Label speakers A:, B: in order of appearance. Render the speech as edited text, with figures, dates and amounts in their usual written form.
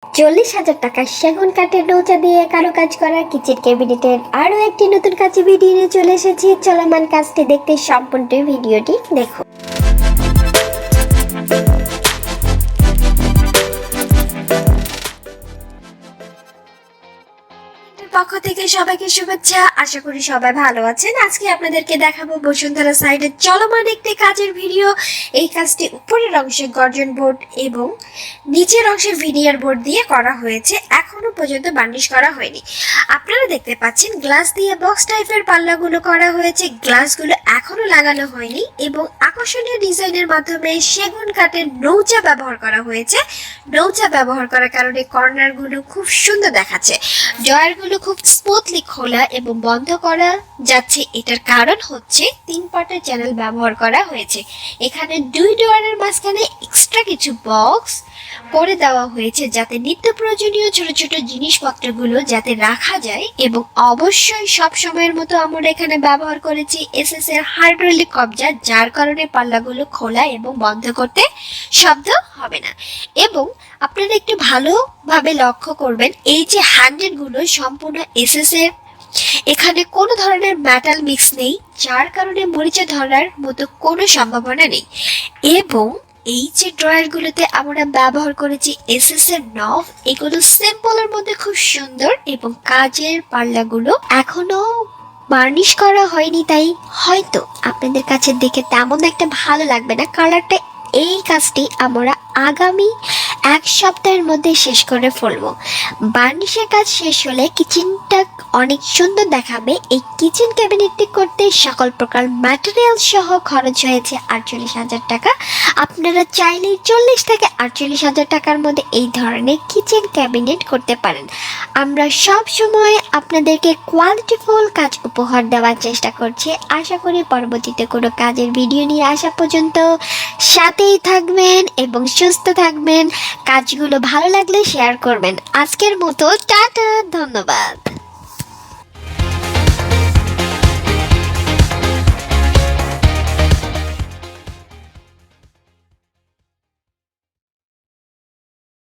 A: 40,000 টাকার সেগুন কাঠের নৌচা দিয়ে কারুকাজ করা কিচেন ক্যাবিনেটের আরও একটি নতুন কাজে ভিডিও নিয়ে চলে এসেছি। চলমান কাজটি দেখতে সম্পূর্ণ ভিডিওটি দেখুন। পক্ষ থেকে সবাইকে শুভেচ্ছা। আশা করি সবাই ভালো আছেন। আজকে আপনাদেরকে দেখাবো বসুন্ধরা সাইডের চলমান একটি কাজের ভিডিও। এই কাজটি উপরের অংশে গর্জন বোর্ড এবং নিচের অংশে ভিনিয়ার বোর্ড দিয়ে করা হয়েছে। এখনো পর্যন্ত বার্নিশ করা হয়নি। আপনারা দেখতে পাচ্ছেন গ্লাস দিয়ে বক্স টাইপের পাল্লাগুলো করা হয়েছে। গ্লাসগুলো এখনো লাগানো হয়নি এবং আকর্ষণীয় ডিজাইনের মাধ্যমে সেগুন কাঠের নৌচা ব্যবহার করা হয়েছে। নৌচা ব্যবহার করার কারণে কর্নারগুলো খুব সুন্দর দেখাচ্ছে। ড্রয়ারগুলো খুব স্মুথলি খোলা এবং বন্ধ করা যাচ্ছে। এটার কারণ হচ্ছে 3 পার্টের চ্যানেল ব্যবহার করা হয়েছে। এখানে 2 ড্রয়ারের মাঝখানে এক্সট্রা কিছু বক্স করে দেওয়া হয়েছে যাতে নিত্য প্রয়োজনীয় ছোট ছোট জিনিসপত্রগুলো যাতে রাখা যায়। এবং অবশ্যই সব সময়ের মতো আমরা এখানে ব্যবহার করেছি এসএস এর হাইড্রোলিক কবজা, যার কারণে পাল্লাগুলো খোলা এবং বন্ধ করতে শব্দ হবে না। এবং আপনারা একটু ভালোভাবে লক্ষ্য করবেন, এই যে হ্যান্ডেলগুলো সম্পূর্ণ এসএস এর, এখানে কোনো ধরনের মেটাল মিক্স নেই, যার কারণে মরিচা ধরার মতো কোনো সম্ভাবনা নেই। এবং এই যে ড্রয়ারগুলোতে আমরা ব্যবহার করেছি এসএস এর নব, এগুলো সিম্পলের মধ্যে খুব সুন্দর এবং কাজের পাল্লাগুলো এখনো বার্নিশ করা হয়নি, তাই হয়তো আপনাদের কাছে দেখে তেমন একটা ভালো লাগবে না কালারটা। এই কাজটি আমরা আগামী 1 সপ্তাহের মধ্যে শেষ করে ফেলবো। বার্নিশের কাজ শেষ হলে কিচেনটা অনেক সুন্দর দেখাবে। এই কিচেন ক্যাবিনেটটি করতে সকল প্রকার ম্যাটেরিয়াল সহ খরচ হয়েছে 48,000 টাকা। আপনারা চাইলেই 40 থেকে 48,000 টাকার মধ্যে এই ধরনের কিচেন ক্যাবিনেট করতে পারেন। আমরা সব সময় আপনাদেরকে কোয়ালিটিফুল কাজ উপহার দেওয়ার চেষ্টা করছি। আশা করি পরবর্তীতে কোনো কাজের ভিডিও নিয়ে আসা পর্যন্ত সাথেই থাকবেন এবং সুস্থ থাকবেন। কাজগুলো ভালো লাগলে শেয়ার করবেন। আজকের মতো টাটা, ধন্যবাদ।